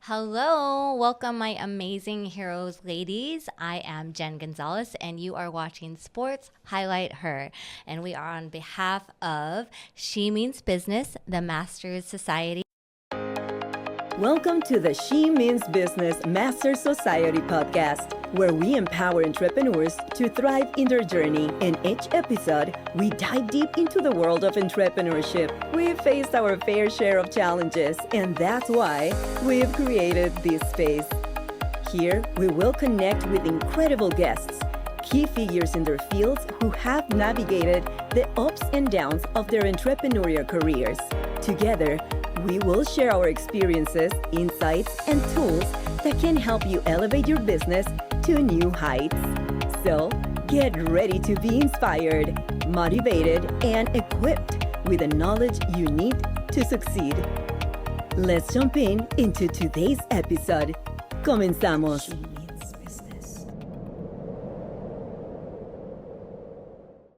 Hello, welcome my amazing heroes ladies. I am Jen Gonzales and you are watching Sports Highlight Her. And we are on behalf of She Means Business, the Masters Society. Welcome to the She Means Business Masters Society podcast, where we empower entrepreneurs to thrive in their journey. In each episode, we dive deep into the world of entrepreneurship. We've faced our fair share of challenges, and that's why we've created this space. Here, we will connect with incredible guests, key figures in their fields who have navigated the ups and downs of their entrepreneurial careers. Together, we will share our experiences, insights, and tools that can help you elevate your business to new heights. So, get ready to be inspired, motivated, and equipped with the knowledge you need to succeed. Let's jump into today's episode. Comenzamos.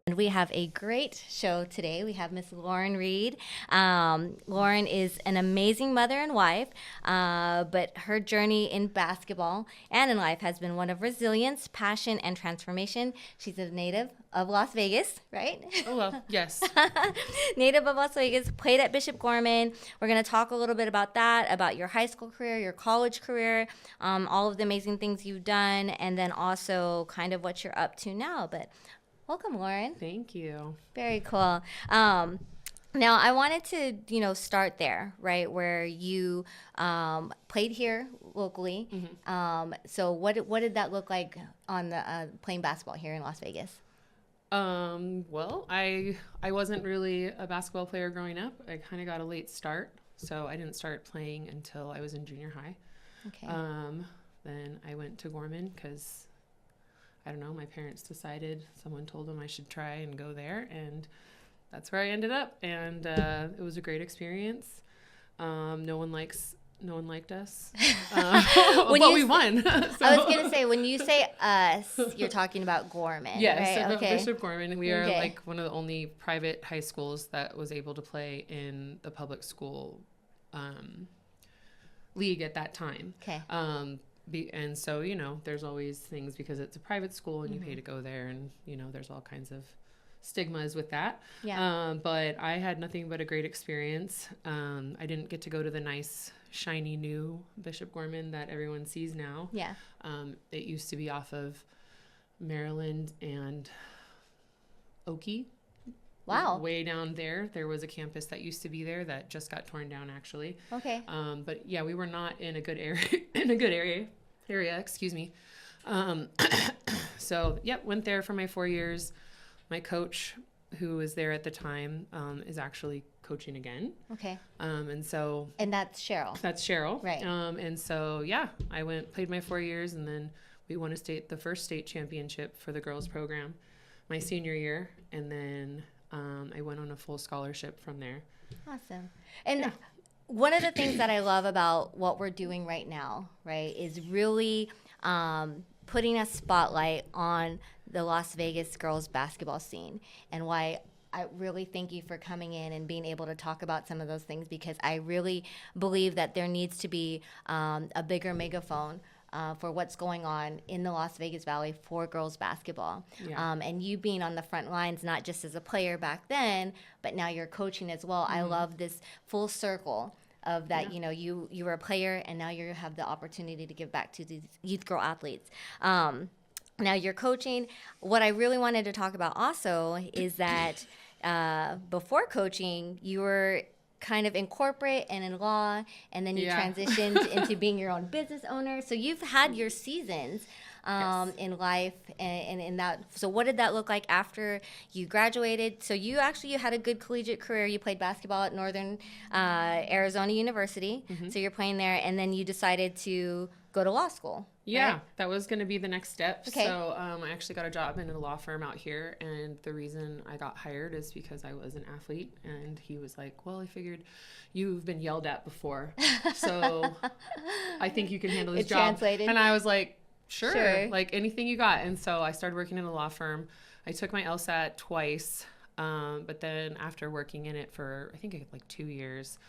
And we have a great show today. We have Miss Lauren Reed. Lauren is an amazing mother and wife, but her journey in basketball and in life has been one of resilience, passion, and transformation. She's a native of Las Vegas, right? Oh, well, yes. Native of Las Vegas, played at Bishop Gorman. We're going to talk a little bit about that, about your high school career, your college career, all of the amazing things you've done, and then also kind of what you're up to now. But welcome, Lauren. Thank you. Very cool. Now, I wanted to, start there, right, where you played here locally. Mm-hmm. So what did that look like on the playing basketball here in Las Vegas? Well, I wasn't really a basketball player growing up. I kind of got a late start, so I didn't start playing until I was in junior high. Okay. Then I went to Gorman because, I don't know, my parents decided, someone told them I should try and go there, and that's where I ended up. And it was a great experience. No one liked us, but we won. So. I was going to say, when you say us, you're talking about Gorman, yes, right? so Okay. Bishop Gorman. We are like one of the only private high schools that was able to play in the public school league at that time. Okay. And so, there's always things because it's a private school and you pay to go there, and, there's all kinds of stigmas with that. Yeah. But I had nothing but a great experience. I didn't get to go to the nice, shiny new Bishop Gorman that everyone sees now. Yeah. It used to be off of Maryland and Okie. Wow. Way down there. There was a campus that used to be there that just got torn down, actually. Okay. But yeah, we were not in a good area, excuse me. So yeah, went there for my 4 years. My coach, who was there at the time, is actually coaching again. Okay. And that's Cheryl. That's Cheryl. Right. And so, yeah, I played my 4 years, and then we won the first state championship for the girls program my senior year. And then I went on a full scholarship from there. Awesome. And one of the things that I love about what we're doing right now, right, is really putting a spotlight on the Las Vegas girls basketball scene, and why I really thank you for coming in and being able to talk about some of those things, because I really believe that there needs to be a bigger megaphone for what's going on in the Las Vegas Valley for girls basketball. Yeah. And you being on the front lines, not just as a player back then, but now you're coaching as well. I love this full circle of that. Yeah. You were a player, and now you have the opportunity to give back to these youth girl athletes. Now you're coaching. What I really wanted to talk about also is that before coaching, you were kind of in corporate and in law, and then you transitioned into being your own business owner. So you've had your seasons in life and in that. So what did that look like after you graduated? So you had a good collegiate career. You played basketball at Northern Arizona University. Mm-hmm. So you're playing there, and then you decided to go to law school. Yeah, right? That was going to be the next step. Okay. So I actually got a job in a law firm out here, and the reason I got hired is because I was an athlete, and he was like, well, I figured you've been yelled at before, so I think you can handle this job. Translated. And I was like, sure, like anything you got. And so I started working in a law firm. I took my LSAT twice, but then after working in it for, I think like 2 years,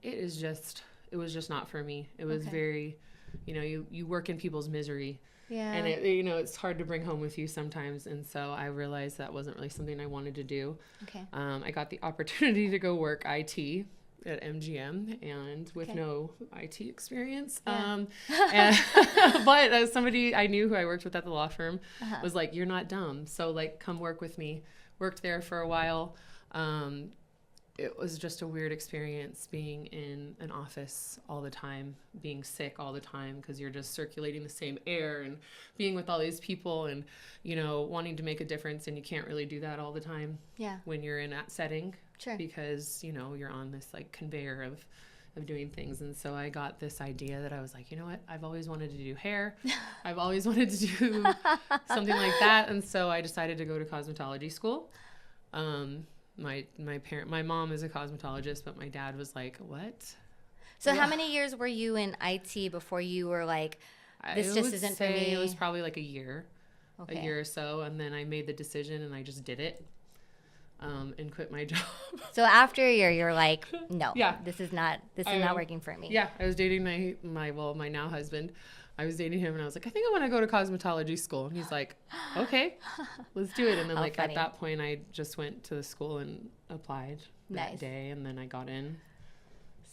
it is just it was just not for me. It was very, you work in people's misery. Yeah. And it's hard to bring home with you sometimes. And so I realized that wasn't really something I wanted to do. Okay. I got the opportunity to go work IT at MGM and with no IT experience. But as somebody I knew who I worked with at the law firm was like, you're not dumb. So like, come work with me. Worked there for a while. It was just a weird experience being in an office all the time, being sick all the time because you're just circulating the same air and being with all these people and, wanting to make a difference. And you can't really do that all the time when you're in that setting because, you're on this like conveyor of doing things. And so I got this idea that I was like, you know what? I've always wanted to do hair. I've always wanted to do something like that. And so I decided to go to cosmetology school. My mom is a cosmetologist, but my dad was like, what? So how many years were you in IT before you were like, this just isn't for me? It was probably like a year or so. And then I made the decision and I just did it and quit my job. So after a year, you're like, no, this is not working for me. Yeah. I was dating my now husband. I was dating him and I was like, I think I want to go to cosmetology school. And he's like, okay, let's do it. And then at that point, I just went to the school and applied that day. And then I got in.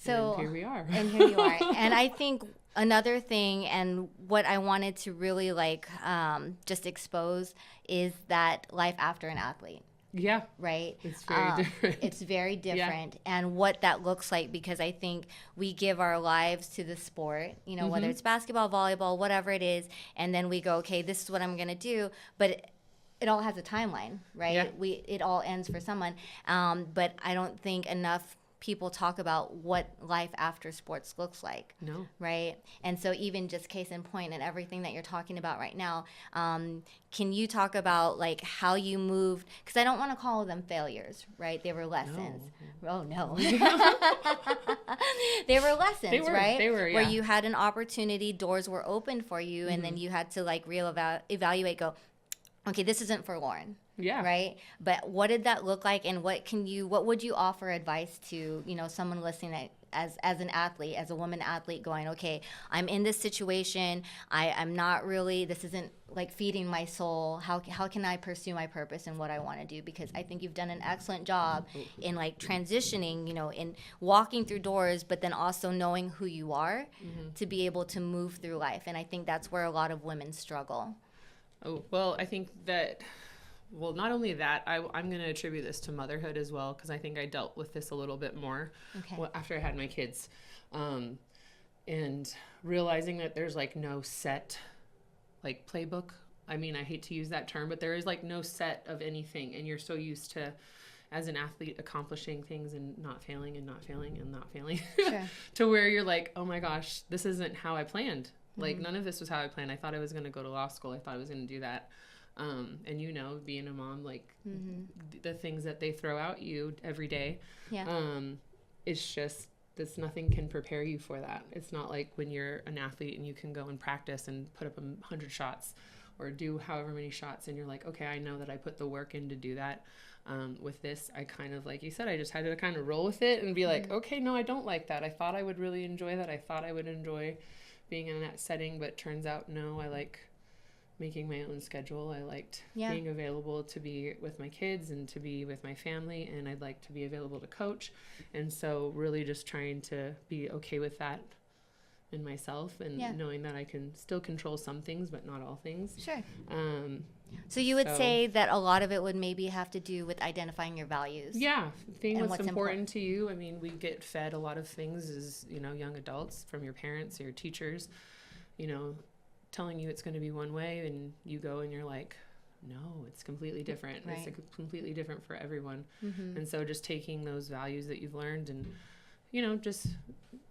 So here we are. And here you are. And I think another thing and what I wanted to really just expose is that life after an athlete. Yeah. Right? It's very different. It's very different. And what that looks like, because I think we give our lives to the sport, whether it's basketball, volleyball, whatever it is, and then we go, okay, this is what I'm going to do. But it all has a timeline, right? Yeah. It all ends for someone. But I don't think enough people talk about what life after sports looks like. No. Right? And so even just case in point and everything that you're talking about right now, can you talk about like how you moved? Because I don't want to call them failures, right? They were lessons. No. Oh, no. They were lessons, right? They were, yeah. Where you had an opportunity, doors were open for you, and then you had to like evaluate, go, okay, this isn't for Lauren. Yeah. Right. But what did that look like, and what would you offer advice to, someone listening as an athlete, as a woman athlete going, okay, I'm in this situation. I'm not really, this isn't like feeding my soul. How can I pursue my purpose and what I want to do? Because I think you've done an excellent job in like transitioning, in walking through doors, but then also knowing who you are to be able to move through life. And I think that's where a lot of women struggle. Oh, well, I think that, not only that, I'm going to attribute this to motherhood as well, because I think I dealt with this a little bit more after I had my kids. And realizing that there's like no set like playbook. I mean, I hate to use that term, but there is like no set of anything. And you're so used to, as an athlete, accomplishing things and not failing and not failing and not failing to where you're like, oh my gosh, this isn't how I planned. Like none of this was how I planned. I thought I was going to go to law school. I thought I was going to do that. And being a mom, like the things that they throw at you every day, it's just, nothing can prepare you for that. It's not like when you're an athlete and you can go and practice and put up 100 shots or do however many shots. And you're like, okay, I know that I put the work in to do that. With this, I kind of, like you said, I just had to kind of roll with it and be like, okay, no, I don't like that. I thought I would really enjoy that. I thought I would enjoy being in that setting, but turns out, no, I like making my own schedule. I liked being available to be with my kids and to be with my family, and I'd like to be available to coach. And so really just trying to be okay with that in myself and knowing that I can still control some things, but not all things. Sure. So you would say that a lot of it would maybe have to do with identifying your values. Yeah. Being what's important to you. I mean, we get fed a lot of things as, young adults from your parents or your teachers, telling you it's going to be one way, and you go and you're like, no, it's completely different. Right. It's completely different for everyone. And so just taking those values that you've learned and, just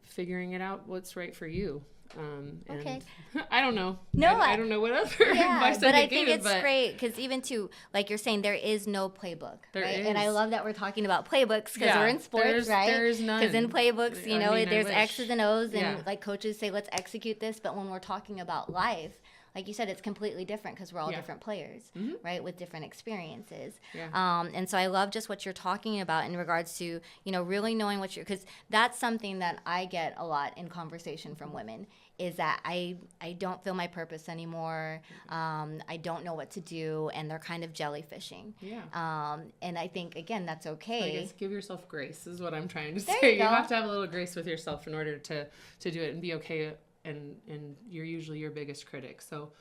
figuring it out what's right for you. And I don't know. No, I don't know what other advice but I think give, it's great because even too, like you're saying, there is no playbook, right? And I love that we're talking about playbooks because we're in sports, right? There's none. Because in playbooks, there's X's and O's, and like coaches say, let's execute this. But when we're talking about life, like you said, it's completely different because we're all Yeah. different players, Mhm. right, with different experiences. Yeah. And so I love just what you're talking about in regards to, really knowing what you're, because that's something that I get a lot in conversation from women, is that I don't feel my purpose anymore. I don't know what to do, and they're kind of jellyfishing. Yeah. And I think, again, that's I okay. guess give yourself grace is what I'm trying to There say. you go. have to have a little grace with yourself in order to do it and be okay. And you're usually your biggest critic. So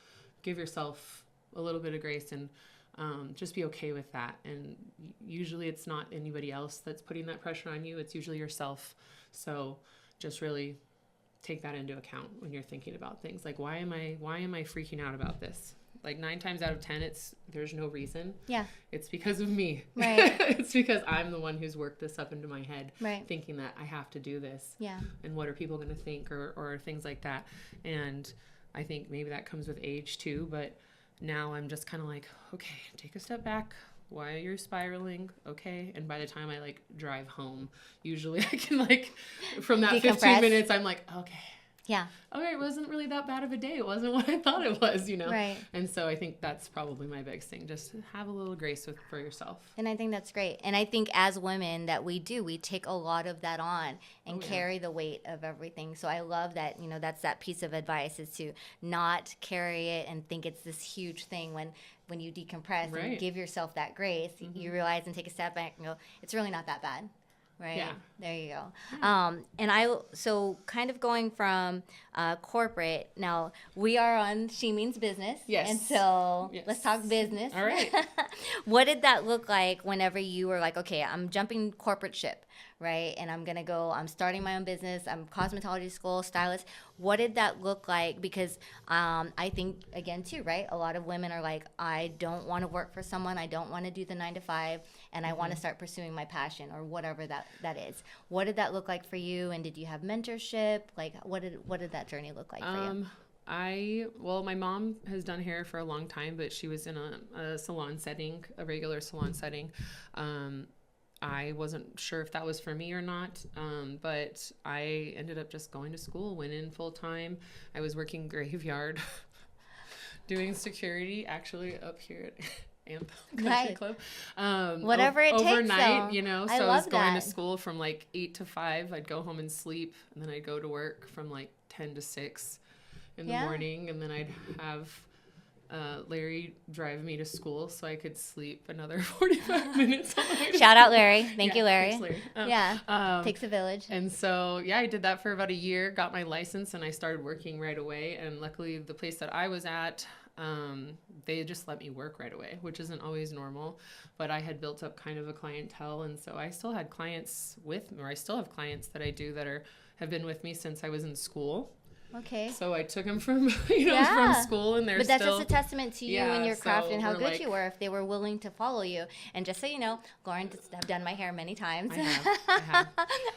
give yourself a little bit of grace and just be okay with that. And usually it's not anybody else that's putting that pressure on you. It's usually yourself. So just really take that into account when you're thinking about things. Like, why am I freaking out about this? Like 9 times out of 10, there's no reason. Yeah. It's because of me. Right. It's because I'm the one who's worked this up into my head, Right. thinking that I have to do this. Yeah. And what are people going to think or things like that. And I think maybe that comes with age too. But now I'm just kind of like, okay, take a step back. Why are you spiraling? Okay. And by the time I like drive home, usually I can like, from that 15 Decompress. minutes, I'm like, okay. Yeah. Okay, it wasn't really that bad of a day. It wasn't what I thought it was, Right. And so I think that's probably my biggest thing. Just have a little grace for yourself. And I think that's great. And I think as women that we take a lot of that on and carry the weight of everything. So I love that, that's that piece of advice, is to not carry it and think it's this huge thing. When you decompress and give yourself that grace, you realize and take a step back and go, it's really not that bad. Right. Yeah. There you go. And so kind of going from corporate, now we are on She Means Business. Yes. And so Yes. let's talk business. All right. What did that look like whenever you were like, okay, I'm jumping corporate ship, right? And I'm starting my own business. I'm cosmetology school, stylist. What did that look like? Because I think, again, too, right? A lot of women are like, I don't want to work for someone. I don't want to do the 9 to 5, and I want to start pursuing my passion or whatever that is. What did that look like for you? And did you have mentorship? Like, what did that journey look like for you? My mom has done hair for a long time, but she was in a salon setting, a regular salon setting. I wasn't sure if that was for me or not, but I ended up just going to school, went in full time. I was working graveyard, doing security, actually up here at Amp Country Club. Whatever it takes, overnight, though. So I I was love going that. to school from like 8 to 5. I'd go home and sleep, and then I'd go to work from like 10 to 6 in the morning, and then I'd have Larry drive me to school so I could sleep another 45 minutes on the way to Shout school. out Larry. Thank you, Larry. Thanks, Larry. Takes a village. And so, I did that for about a year, got my license, and I started working right away. And luckily, the place that I was at, they just let me work right away, which isn't always normal. But I had built up kind of a clientele, and so I still had clients with me, or I still have clients that I do that have been with me since I was in school. Okay. So I took them from from school, and they're But that's still, just a testament to you and your craft so and how we're good like, you were if they were willing to follow you. And just so you know, Lauren, I've done my hair many times. I have.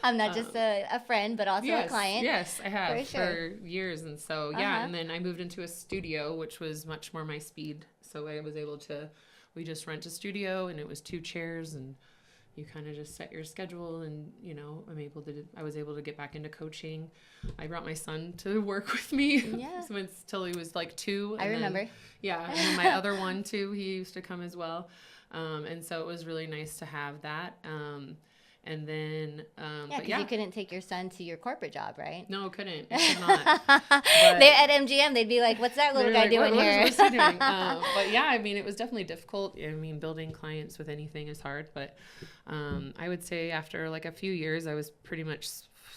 I'm not just a friend, but also a client. Yes, I have For sure. for years. And so, and then I moved into a studio, which was much more my speed. So I was able to, we just rent a studio, and it was 2 chairs, and you kind of just set your schedule, and I was able to get back into coaching. I brought my son to work with me till he was like 2. I remember. And then my other one too, he used to come as well. And so it was really nice to have that. And then, because you couldn't take your son to your corporate job, right? No, couldn't. I could not. They at MGM, they'd be like, "What's that little guy doing here?" What's he doing? But it was definitely difficult. Building clients with anything is hard. But I would say after like a few years, I was pretty much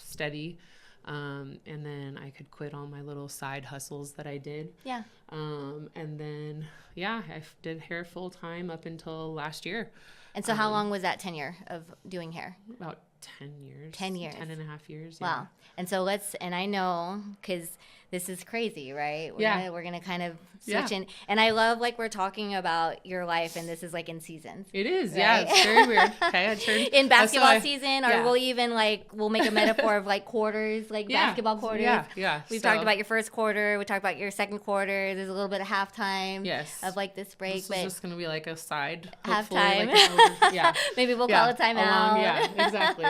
steady. And then I could quit all my little side hustles that I did. Yeah. And then, I did hair full time up until last year. And so how long was that tenure of doing hair? About 10 years. 10 years. 10 and a half years. Wow. Yeah. And so and I know, because this is crazy, right? We're gonna kind of switch in. And I love, like, we're talking about your life, and this is like in seasons. It is, right? It's very weird. Okay, in basketball season, or we'll make a metaphor of like quarters, like basketball quarters. Yeah. We've talked about your first quarter. We talked about your second quarter. There's a little bit of halftime. Yes. Of like this break, this is just gonna be like a side halftime. Maybe we'll call it timeout. exactly.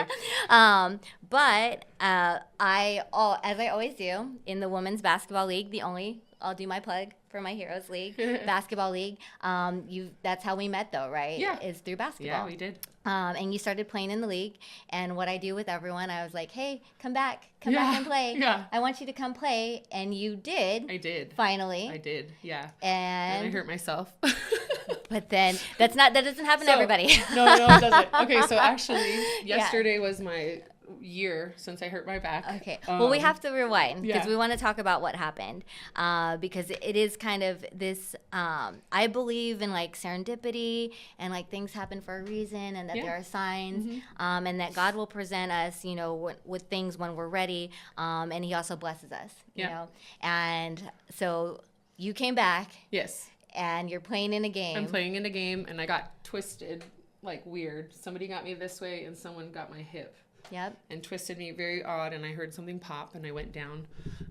But as I always do in the women's basketball league, I'll do my plug for my Heroes League, basketball league. That's how we met though, right? Yeah. Is through basketball. Yeah, we did. And you started playing in the league. And what I do with everyone, I was like, hey, come back and play. Yeah. I want you to come play. And you did. I did. Finally. I did, yeah. And I hurt myself. But then that doesn't happen to everybody. No, it doesn't. Okay, so actually, yesterday was my year since I hurt my back. Okay. Well, we have to rewind because yeah. we want to talk about what happened because it is kind of this, I believe in like serendipity and like things happen for a reason and that there are signs and that God will present us, you know, with things when we're ready. And he also blesses us, you know. And so you came back. Yes. And you're playing in a game. I'm playing in a game and I got twisted like weird. Somebody got me this way and someone got my hip. Yep. And twisted me very odd, and I heard something pop, and I went down,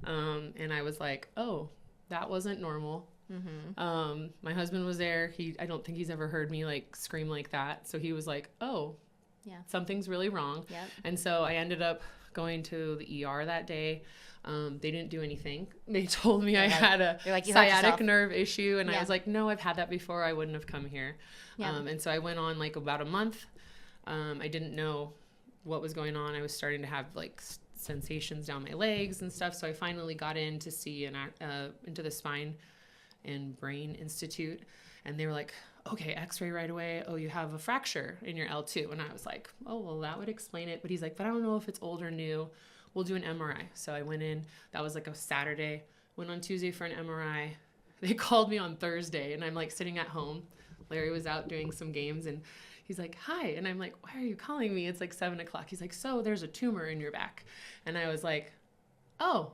and I was like, "Oh, that wasn't normal." Mm-hmm. My husband was there. I don't think he's ever heard me like scream like that, so he was like, "Oh, something's really wrong." Yep. And so I ended up going to the ER that day. They didn't do anything. They told me I had a sciatic nerve issue, and I was like, "No, I've had that before. I wouldn't have come here." Yeah. And so I went on like about a month. I didn't know what was going on. I was starting to have like sensations down my legs and stuff. So I finally got in to see into the Spine and Brain Institute, and they were like, okay, x-ray right away. Oh, you have a fracture in your L2. And I was like, oh, well, that would explain it. But he's like, but I don't know if it's old or new. We'll do an MRI. So I went in. That was like a Saturday. Went on Tuesday for an MRI. They called me on Thursday, and I'm like sitting at home. Larry was out doing some games, and he's like, hi. And I'm like, why are you calling me? It's like 7 o'clock. He's like, so there's a tumor in your back. And I was like, oh.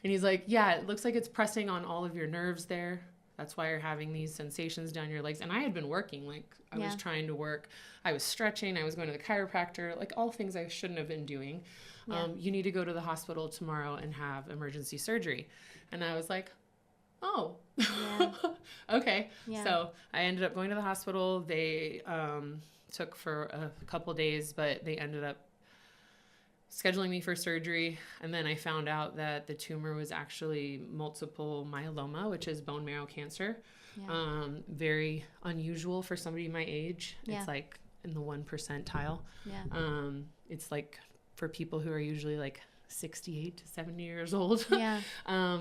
And he's like, yeah, it looks like it's pressing on all of your nerves there. That's why you're having these sensations down your legs. And I had been working, like I was trying to work. I was stretching. I was going to the chiropractor, like all things I shouldn't have been doing. Yeah. You need to go to the hospital tomorrow and have emergency surgery. And I was like, oh, okay. Yeah. So I ended up going to the hospital. They took for a couple days, but they ended up scheduling me for surgery. And then I found out that the tumor was actually multiple myeloma, which is bone marrow cancer. Yeah. Very unusual for somebody my age. Yeah. It's like in the 1 percentile. Yeah. It's like for people who are usually like 68 to 70 years old. Yeah.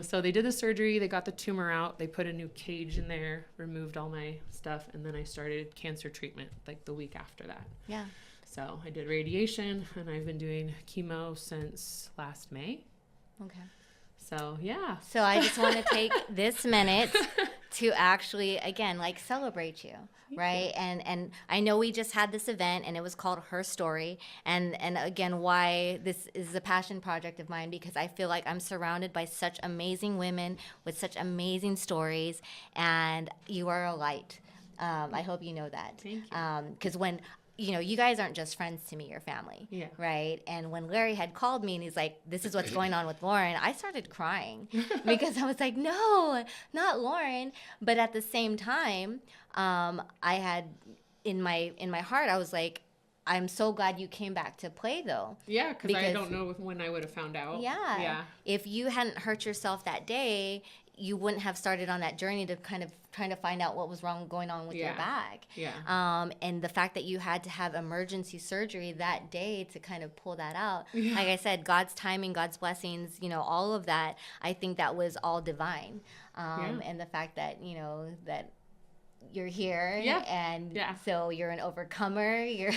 So they did the surgery. They got the tumor out. They put a new cage in there, removed all my stuff, and then I started cancer treatment like the week after that. Yeah. So I did radiation, and I've been doing chemo since last May. Okay. So, yeah. So I just want to take this minute to actually, again, like celebrate you, right? And I know we just had this event, and it was called Her Story. And again, why this is a passion project of mine, because I feel like I'm surrounded by such amazing women with such amazing stories, and you are a light. I hope you know that. Thank you. Because when... you know, you guys aren't just friends to me, you're family, right? And when Larry had called me and he's like, this is what's going on with Lauren, I started crying because I was like, no, not Lauren. But at the same time, I had in my heart, I was like, I'm so glad you came back to play, though. Yeah, because I don't know when I would have found out. Yeah. If you hadn't hurt yourself that day, you wouldn't have started on that journey to kind of trying to find out what was going on with your back. Yeah. And the fact that you had to have emergency surgery that day to kind of pull that out. Yeah. Like I said, God's timing, God's blessings, you know, all of that, I think that was all divine. And the fact that, you know, that you're here and so you're an overcomer, you're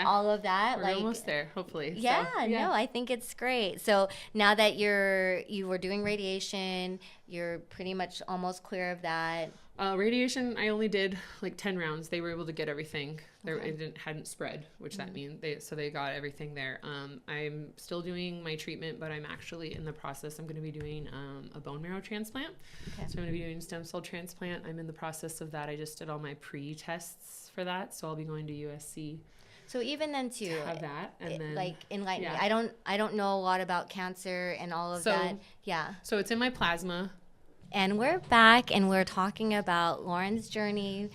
all of that. We're almost there, hopefully. Yeah, so, no, I think it's great. So now that you were doing radiation, you're pretty much almost clear of that. Radiation, I only did like 10 rounds. They were able to get everything. Okay. It hadn't spread, which that means they got everything there. I'm still doing my treatment, but I'm actually in the process. I'm going to be doing a bone marrow transplant. Okay. So I'm going to be doing stem cell transplant. I'm in the process of that. I just did all my pre-tests for that, so I'll be going to USC. So even then too, to have that, and then like enlighten me. I don't know a lot about cancer and all of that. Yeah. So it's in my plasma. And we're back, and we're talking about Lauren's journey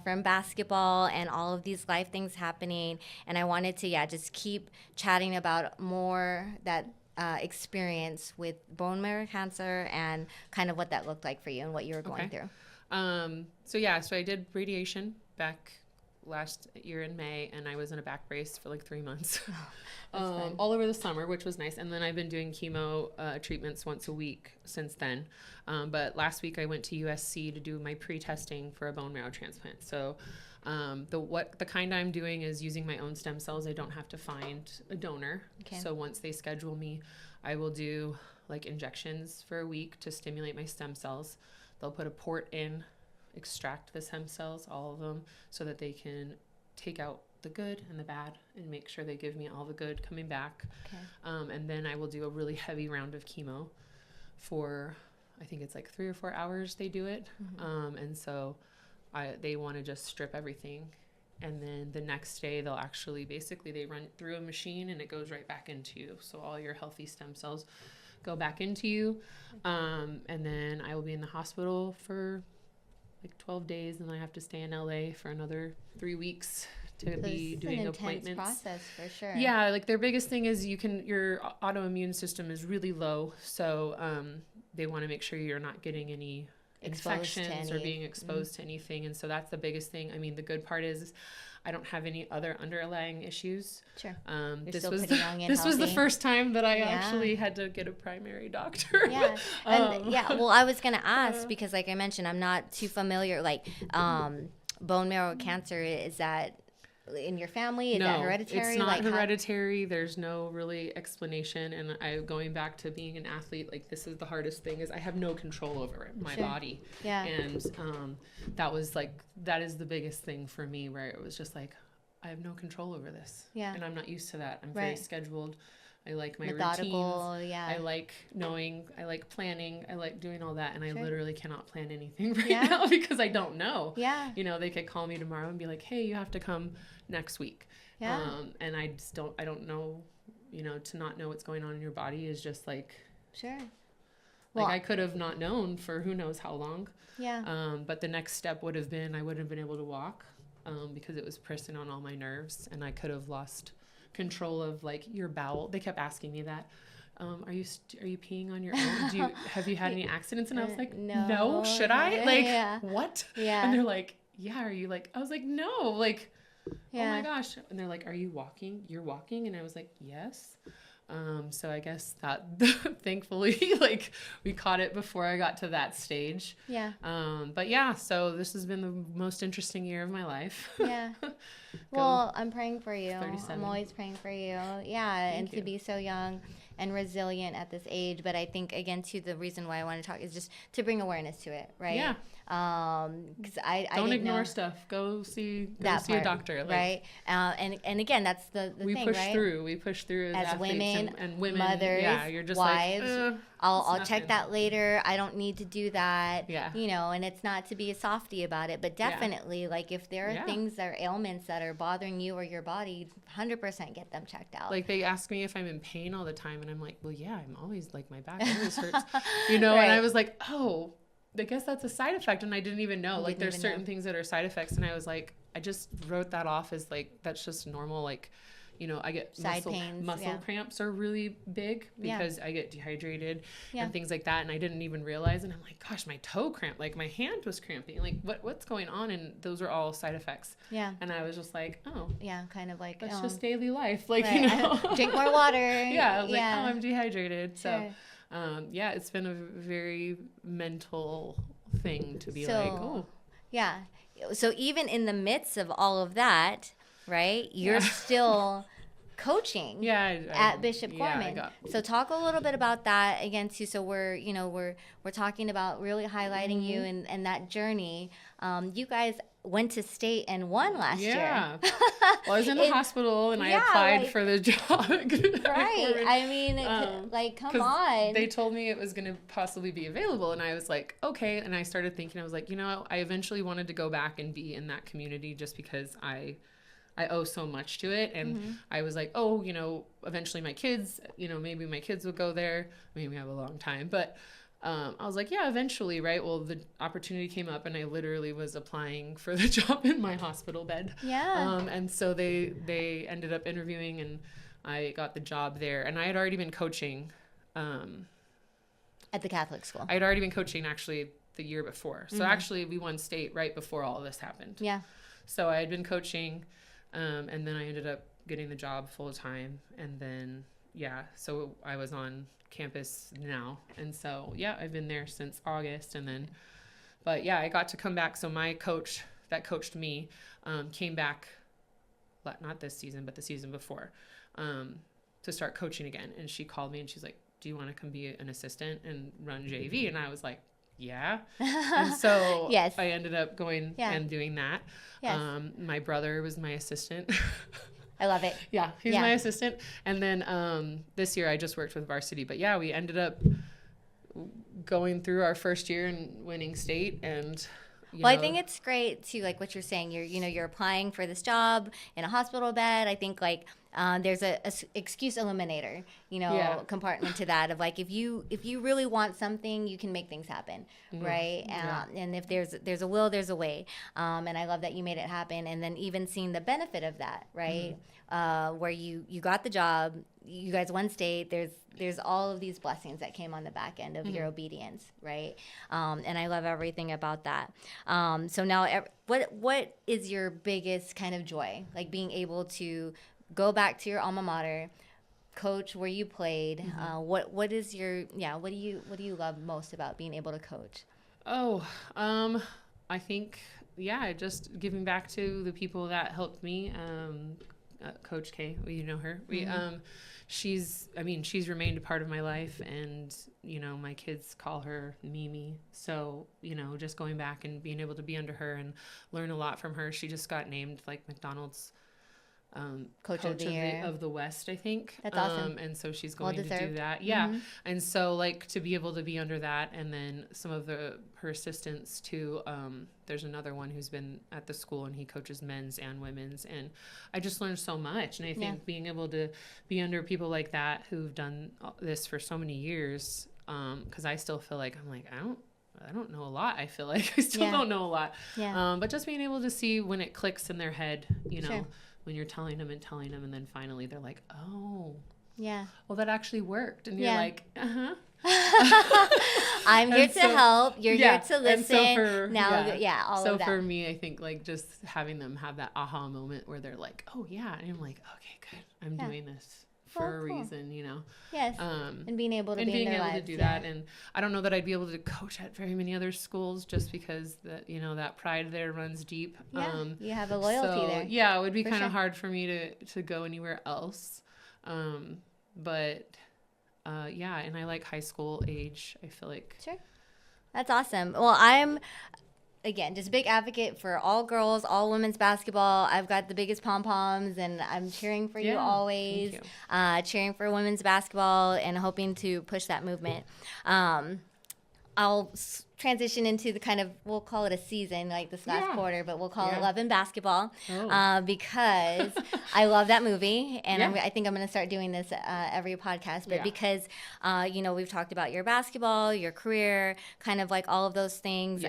from basketball and all of these life things happening. And I wanted to, just keep chatting about more that experience with bone marrow cancer and kind of what that looked like for you and what you were going through. So I did radiation back last year in May, and I was in a back brace for like 3 months, all over the summer, which was nice. And then I've been doing chemo treatments once a week since then. But last week I went to USC to do my pre-testing for a bone marrow transplant. So the kind I'm doing is using my own stem cells. I don't have to find a donor. Okay. So once they schedule me, I will do like injections for a week to stimulate my stem cells. They'll put a port in, extract the stem cells, all of them, so that they can take out the good and the bad and make sure they give me all the good coming back. Okay. And then I will do a really heavy round of chemo for, I think it's like 3 or 4 hours they do it. Mm-hmm. And so they want to just strip everything. And then the next day they'll actually, basically they run through a machine and it goes right back into you. So all your healthy stem cells go back into you. And then I will be in the hospital for like 12 days, and I have to stay in LA for another 3 weeks to be doing appointments. It's an intense process for sure. Yeah, like their biggest thing is your autoimmune system is really low, so they want to make sure you're not getting any infections or being exposed to anything, and so that's the biggest thing. I mean, the good part is I don't have any other underlying issues. Sure. This was the first time that I actually had to get a primary doctor. Yeah. And well, I was going to ask because like I mentioned, I'm not too familiar, like bone marrow cancer, is that in your family? Is that hereditary? It's not hereditary. There's no really explanation. And going back to being an athlete, like this is the hardest thing, is I have no control over my body. Yeah. And that is the biggest thing for me, where it was just like, I have no control over this. Yeah. And I'm not used to that. I'm very scheduled. I like my methodical routines. Yeah. I like knowing. I like planning. I like doing all that. And I literally cannot plan anything now because I don't know. Yeah. You know, they could call me tomorrow and be like, hey, you have to come next week. Yeah. And I don't know, to not know what's going on in your body is just like. Sure. Like I could have not known for who knows how long. Yeah. But the next step would have been, I wouldn't have been able to walk because it was pressing on all my nerves, and I could have lost control of like your bowel. They kept asking me that. Are you peeing on your own? Have you had any accidents? And I was like, no. Should I? Like, what? Yeah. And they're like, yeah. Are you like? I was like, no. Like, oh my gosh. And they're like, are you walking? You're walking? And I was like, yes. So I guess that thankfully, like we caught it before I got to that stage. Yeah. But yeah, so this has been the most interesting year of my life. Yeah. Well, I'm praying for you. 37. I'm always praying for you. Yeah. Thank you. To be so young and resilient at this age. But I think, again, too, the reason why I want to talk is just to bring awareness to it, right? Yeah. Because I don't ignore stuff. Go see a doctor, right? And again, that's the thing, right? We push through as women and women, mothers, you're just wives. Like, I'll check that later. I don't need to do that. Yeah. And it's not to be a softie about it, but definitely, like if there are things or ailments that are bothering you or your body, 100% get them checked out. Like they ask me if I'm in pain all the time, and I'm like, well, yeah, I'm always like my back always hurts, And I was like, oh. I guess that's a side effect, and I didn't even know. Like, there's certain things that are side effects, and I was like, I just wrote that off as like that's just normal. Like, I get muscle cramps are really big because I get dehydrated and things like that, and I didn't even realize. And I'm like, gosh, my toe cramped, like my hand was cramping, like what's going on? And those are all side effects. Yeah. And I was just like, oh, yeah, kind of like that's just daily life. Like, drink more water. Yeah. I was like, oh, I'm dehydrated. Sure. So. It's been a very mental thing to be like, oh. Yeah. So even in the midst of all of that, right, you're still coaching at Bishop Gorman. So talk a little bit about that again, too. So we're talking about really highlighting you and that journey. You guys went to state and won last year. Well, I was in the hospital and I applied for the job. Right. I mean, come on. They told me it was going to possibly be available, and I was like, okay. And I started thinking, I was like, I eventually wanted to go back and be in that community just because I owe so much to it. And I was like, eventually my kids, maybe my kids will go there. I mean, we have a long time, but I was like, yeah, eventually, right? Well, the opportunity came up, and I literally was applying for the job in my hospital bed. Yeah. And so they ended up interviewing, and I got the job there. And I had already been coaching. At the Catholic school. I had already been coaching actually the year before. So actually, we won state right before all of this happened. Yeah. So I had been coaching, and then I ended up getting the job full time. And then, yeah, so I was on campus now. And so, yeah, I've been there since August. And then, but yeah, I got to come back. So my coach that coached me came back, not this season, but the season before, to start coaching again. And she called me and she's like, do you want to come be an assistant and run JV? And I was like, yeah. And so Yes. I ended up going and doing that. Yes. My brother was my assistant. I love it. Yeah, he's my assistant. And then this year I just worked with varsity. But yeah, we ended up going through our first year and winning state. And I think it's great too, like what you're saying. You're applying for this job in a hospital bed. I think like there's a excuse eliminator, compartment to that of like if you really want something, you can make things happen, right? And if there's a will, there's a way. And I love that you made it happen. And then even seeing the benefit of that, right? Where you got the job, you guys won state. There's all of these blessings that came on the back end of your obedience, right? And I love everything about that. So now, what is your biggest kind of joy, like being able to go back to your alma mater, coach where you played? What is your what do you love most about being able to coach? I think just giving back to the people that helped me. Coach K, you know her. She's remained a part of my life, and my kids call her Mimi. So just going back and being able to be under her and learn a lot from her. She just got named like McDonald's coach of the West, I think. That's awesome. And so she's going to do that. Yeah. And so like to be able to be under that, and then some of her assistants too. There's another one who's been at the school, and he coaches men's and women's, and I just learned so much. And I think being able to be under people like that who've done this for so many years, because I still feel like I don't know a lot. I feel like I still don't know a lot. Yeah. But just being able to see when it clicks in their head, Sure. when you're telling them, and then finally they're like, oh, yeah, well, that actually worked. And you're like, I'm here to help. You're here to listen. And so all of that. So for me, I think like just having them have that aha moment where they're like, oh yeah. And I'm like, okay, good. I'm doing this for a reason, Yes. And being able to do that. And I don't know that I'd be able to coach at very many other schools just because that pride there runs deep. Yeah. You have a loyalty there. Yeah, it would be kind of hard for me to go anywhere else. But and I like high school age. I feel like. Sure. That's awesome. Well, I'm, again, just a big advocate for all girls, all women's basketball. I've got the biggest pom-poms, and I'm cheering for you always. Thank you. Cheering for women's basketball and hoping to push that movement. I'll transition into the kind of, we'll call it a season, like this last quarter, but we'll call it Love and Basketball because I love that movie, and I think I'm going to start doing this every podcast, but because, we've talked about your basketball, your career, kind of like all of those things,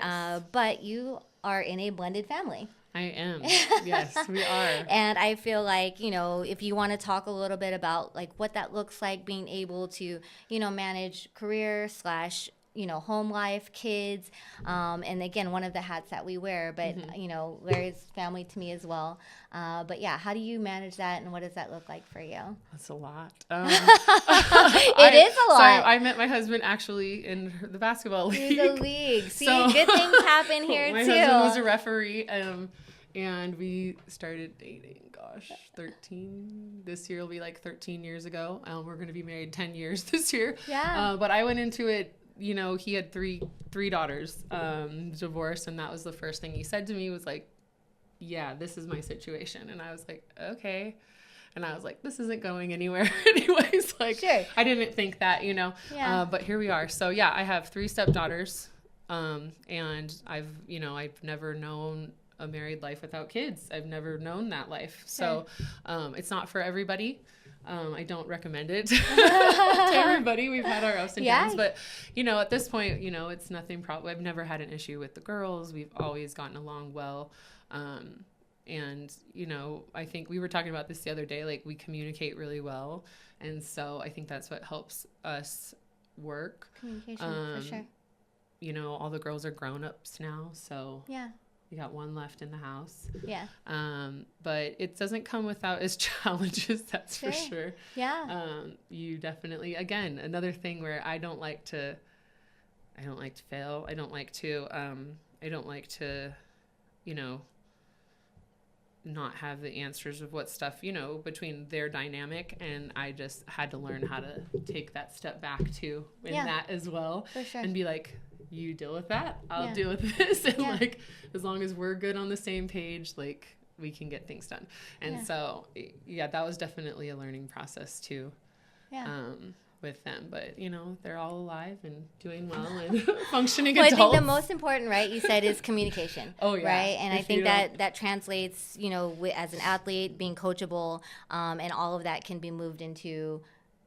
but you are in a blended family. I am. Yes, we are. And I feel like, if you want to talk a little bit about like what that looks like, being able to, manage career / home life, kids, and again, one of the hats that we wear, but, Larry's family to me as well. But yeah, how do you manage that, and what does that look like for you? That's a lot. It is a lot. So I met my husband actually in the basketball league. The league. See, good things happen here my too. My husband was a referee, and we started dating, 13. This year will be like 13 years ago. We're going to be married 10 years this year. Yeah. But I went into it, he had three daughters, divorced, and that was the first thing he said to me was like, yeah, this is my situation. And I was like, okay. And I was like, this isn't going anywhere anyways. Like, sure. I didn't think that, but here we are. So yeah, I have 3 stepdaughters. And I've never known a married life without kids. I've never known that life. So, it's not for everybody. I don't recommend it to everybody. We've had our ups and downs, but at this point, it's nothing I've never had an issue with the girls. We've always gotten along well. And, I think we were talking about this the other day, like we communicate really well. And so I think that's what helps us work. Communication, for sure. All the girls are grown-ups now, so we got one left in the house. Yeah. But it doesn't come without its challenges, that's for sure. Yeah. You definitely, again, another thing where I don't like to fail. I don't like to, not have the answers of what stuff, between their dynamic, and I just had to learn how to take that step back too in that as well. For sure. And be like, you deal with that, I'll deal with this. And like, as long as we're good on the same page, like we can get things done. And so, that was definitely a learning process too. With them, but they're all alive and doing well and functioning adults. I think the most important, right, you said, is communication. Oh yeah, right. And I think that translates, as an athlete, being coachable, and all of that can be moved into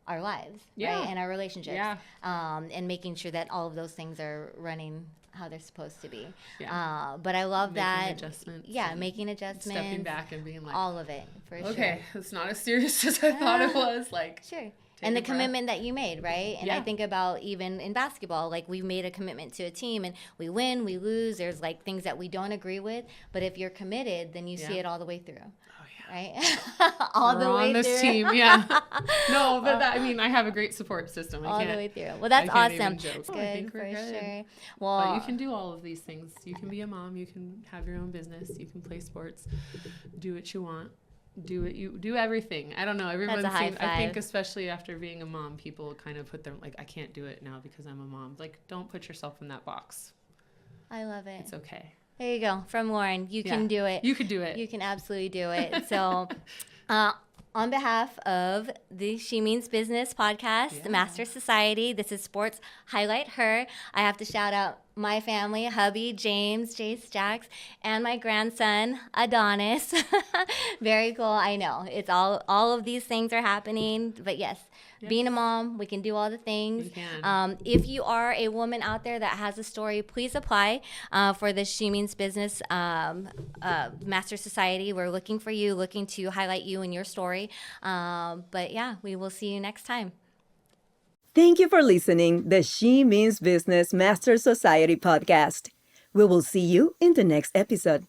our lives, right, and our relationships, and making sure that all of those things are running how they're supposed to be. But I love making adjustments. Making adjustments, stepping back and being like, all of it, for sure. Okay, it's not as serious as I thought it was. Like, sure. And the commitment that you made, right? And I think about even in basketball, like we made a commitment to a team, and we win, we lose. There's like things that we don't agree with, but if you're committed, then you see it all the way through. Right? All the way through. We're on this team, No, but I have a great support system. All the way through. Well, that's awesome. Good, I think for sure. Well, but you can do all of these things. You can be a mom. You can have your own business. You can play sports. Do what you want. Do everything. I don't know. Everyone seems, I think, especially after being a mom, people kind of put their, like, I can't do it now because I'm a mom. Like, don't put yourself in that box. I love it. It's okay. There you go. From Lauren. You can do it. You could do it. You can absolutely do it. So, on behalf of the She Means Business podcast, the Master Society, this is Sports Highlight Her. I have to shout out my family, hubby, James, Jace, Jax, and my grandson, Adonis. Very cool. I know. It's all of these things are happening. But yes, being a mom, we can do all the things. If you are a woman out there that has a story, please apply for the She Means Business Master Society. We're looking for you, looking to highlight you and your story. But we will see you next time. Thank you for listening the She Means Business Master Society podcast. We will see you in the next episode.